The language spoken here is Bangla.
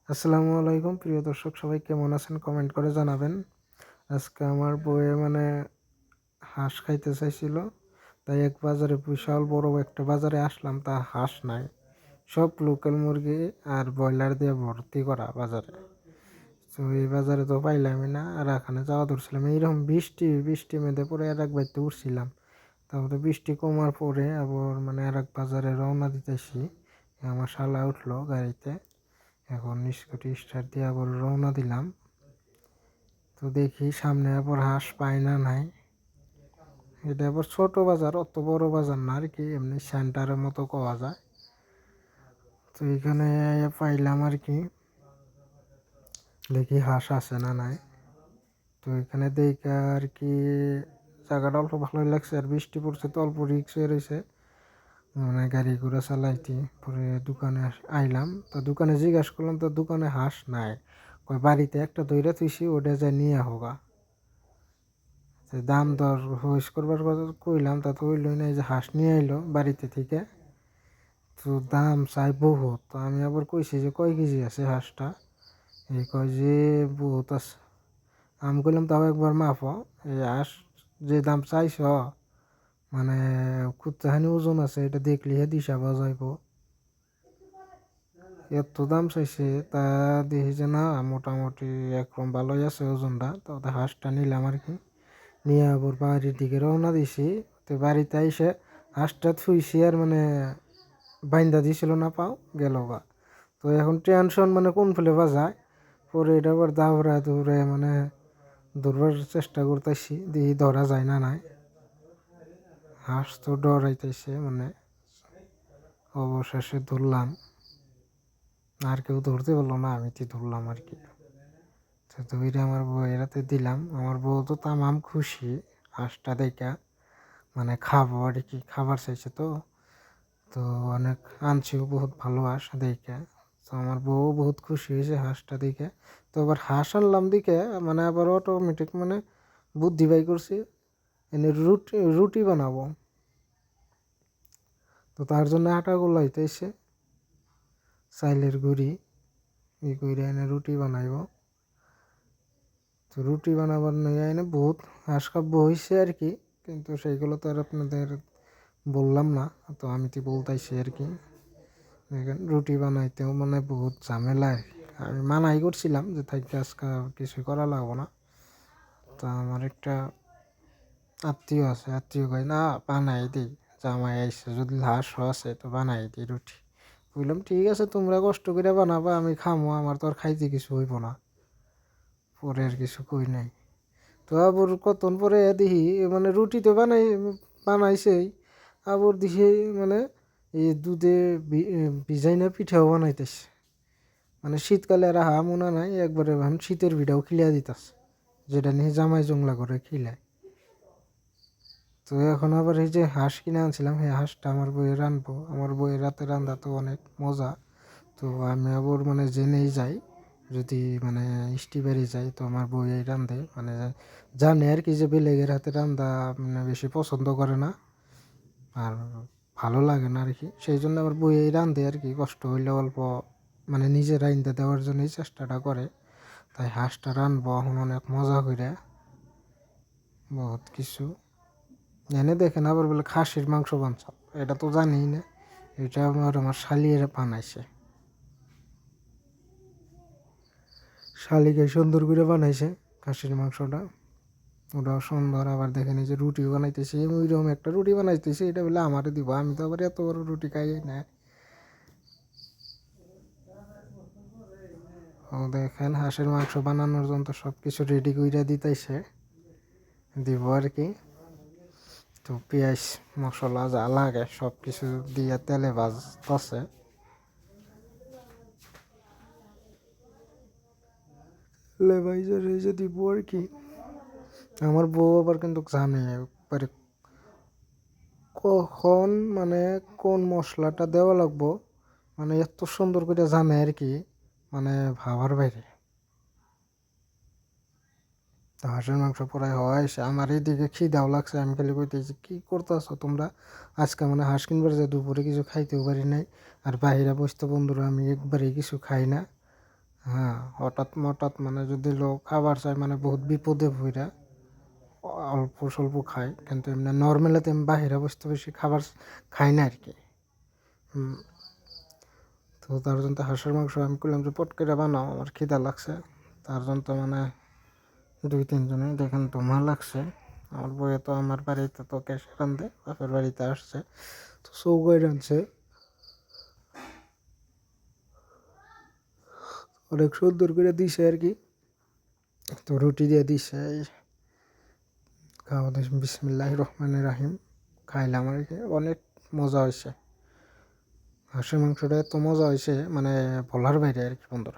আসসালামু আলাইকুম প্রিয় দর্শক, সবাই কেমন আছেন কমেন্ট করে জানাবেন। আজকে আমার বউয়ে হাঁস খাইতে চাইছিল, তাই এক বাজারে বিশাল বড় একটা বাজারে আসলাম, তা হাঁস নাই, সব লোকাল মুরগি আর ব্রয়লার দিয়ে ভর্তি করা বাজারে। তো এই বাজারে তো পাইলামই না, আর এখানে যাওয়া ধরছিলাম এইরকম বৃষ্টি মেঘে পরে আর এক বাড়িতে উঠছিলাম। তারপরে বৃষ্টি কমার পরে আবার আর এক বাজারে রওনা দিতেছি। আমার শালা উঠলো গাড়িতে, এখন স্কুটি স্টার্ট দিয়ে আবার রওনা দিলাম। তো দেখি সামনে আবার হাঁস পাই না নাই। এটা আবার ছোট বাজার, অত বড় বাজার না আর কি, এমনি সেন্টারের মতো পাওয়া যায়। তো এখানে পাইলাম আর কি, দেখি হাঁস আছে না নাই। তো এখানে দেখে আর কি জায়গাটা অল্প ভালোই লাগছে, আর বৃষ্টি পড়ছে তো অল্প রিক্স হয়ে রয়েছে গাড়ি ঘোড়া চালাইতে। পরে দোকানে আইলাম, তো দোকানে জিজ্ঞাসা করলাম, তো দোকানে হাঁস নাই, কই বাড়িতে একটা দইরা থুইছি, ওটা যায় নিয়ে হোগা। দাম দর হইস করবার কথা কইলাম, তা তো হইলই না, যে হাঁস নিয়ে আইলো বাড়িতে থেকে। তো দাম চাই বহুত। তো আমি আবার কইছি যে কয় কেজি আছে হাঁসটা, এই কয় যে বহুত আছে। আমি কইলাম তাও একবার মাপো, এই হাঁস যে দাম চাইছ মানে কুত্তাহানি ওজন আছে, এটা দেখলিহে দিশা বাজাইব। এত দাম চাইছে, তা দেখি যে না মোটামুটি একরকম ভালোই আছে ওজনটা। তো হাঁসটা নিলাম আর কি, নিয়ে আবার বাড়ির দিকে রওনা দিছি। তো বাড়িতে আইসে হাঁসটা থুইছি, আর বাইন্দা দিছিল না, পাও গেল গা। তো এখন টেনশন কোন ফেলে বাজায়, পরে এটা আবার দাউড়ায় দৌড়ে ধরবার চেষ্টা করতেছি, দেখি ধরা যায় না নাই। হাঁস তো ডরাইতেছে, অবশেষে ধরলাম। আর কেউ ধরতে পারলো না, আমি তো ধরলাম আর কি। তো ধরে আমার বউয়ের হাতে দিলাম, আমার বউ তো তামাম খুশি হাঁসটা দেখা, খাবো আর কি, খাবার চাইছে তো। তো অনেক আনছিও বহুত ভালো হাঁস দেখে। তো আমার বউ বহুত খুশি হয়েছে হাঁসটা দেখে। তো আবার হাঁস আনলাম দিকে আবার অটোমেটিক বুদ্ধি বাই করছি, এনে রুটি রুটি বানাবো। তো তার জন্য আটা গোলাইতেছে, চাইলের গুঁড়ি ই করে এনে রুটি বানাইব। তো রুটি বানাবার নিয়ে এনে বহুত হাঁস খাব্য হয়েছে আর কি, কিন্তু সেইগুলো তো আর আপনাদের বললাম না। তো আমি তো বলতাইছি আর কি, দেখেন রুটি বানাইতেও বহুত ঝামেলা আর কি। আমি মানাই করছিলাম যে থাকতে আজকে কিছু করা লাগবো না। তো আমার একটা আত্মীয় আছে, আত্মীয় কয় না বানাই দিই, জামাই আইসে যদি হাঁস আছে তো বানাই দিই রুটি। বললাম ঠিক আছে, তোমরা কষ্ট করে বানাবা, আমি খামো, আমার তো আর খাইতে কিছু হইব না। পরে আর কিছু কই নাই। তো আবার কতক্ষণ পরে দেখি রুটি তো বানাইছেই, আবার দেখি এই দুধে ভিজাই না পিঠাও বানাইতেছে। শীতকালে আর মনে নাই, একবারে শীতের পিঠাও খিলিয়া দিতেছে, যেটা নিয়ে জামাই জংলা করে খিলায়। তো এখন আবার এই যে হাঁস কিনে আনছিলাম, এই হাঁসটা আমার বইয়ে রানবো। আমার বইয়ের রাতে রান্না তো অনেক মজা। তো আমি আবার জেনেই যাই, যদি স্টিবারে যাই তো আমার বইয়ে রান্ধে, জানে আর কি যে বেলেগের হাতে রান্দা বেশি পছন্দ করে না, আর ভালো লাগে না আর কি। সেই জন্য আমার বইয়ে রান্ধে আর কি, কষ্ট হইলে অল্প নিজে রাইন্দা দেওয়ার জন্যই চেষ্টাটা করে। তাই হাঁসটা রানবো এখন অনেক মজা করে, বহুত কিছু। এনে দেখেন আবার বলে খাসির মাংস বানছে, এটা তো জানি না, এটা আমার শালির বানাইছে। শালিকে সুন্দর করে বানাইছে খাসির মাংসটা, ওটাও সুন্দর। আবার দেখেন এই যে রুটিও বানাইতেছে, ওইরকম একটা রুটি বানাইতেছে, এটা বলে আমারে দিব, আমি তো আবার এত বড় রুটি খাই না। ও দেখেন হাঁসের মাংস বানানোর জন্য সব কিছু রেডি করে দিতেছে, দিব আর কি। তো পেঁয়াজ মশলা যা লাগে সব কিছু দিয়ে তেলে ভাজতেছে। লেবাইজার এই যে দিব আর কি। আমার বউ আবার কিন্তু জানে একবারে কখন কোন মশলাটা দেওয়া লাগবো, এত সুন্দর করে জানে আর কি, ভাবার বাইরে। তো হাঁসের মাংস প্রায় হয়েছে, আমার এইদিকে খিদাও লাগছে। আমি খালি কইতেছি কি করতেছো তোমরা, আজকে হাঁস কিনবার যে দুপুরে কিছু খাইতেও পারি নাই, আর বাইরে বসতে বন্ধুরা আমি একবারেই কিছু খাই না। হ্যাঁ, হঠাৎ মঠাৎ মানে যদি লোক খাবার চায় মানে বহুত বিপদে পইড়া অল্প স্বল্প খাই, কিন্তু এমনি নর্মালিতে আমি বাহিরে বসতে বেশি খাবার খাই না আর কি। তো তার জন্য হাঁসের মাংস আমি করলাম যে পট করে বানাও, আমার খিদা লাগছে। তার জন্য তো মানে 2-3 জনে দেখেন ধোঁয়া লাগছে। আমার বউয়ে তো আমার বাড়িতে তো গ্যাসে রান্ধে, বাপের বাড়িতে আসছে তো চৌকায় রাঁধছে, অনেক সুন্দর করে দিছে আর কি। তো রুটি দিয়ে দিছে, খাওয়া দাওয়া বিসমিল্লাহির রহমানির রাহিম খাইলাম আর কি। অনেক মজা হয়েছে, হাঁসের মাংসটা এত মজা হয়েছে মানে বলার বাইরে আর কি বন্ধুরা।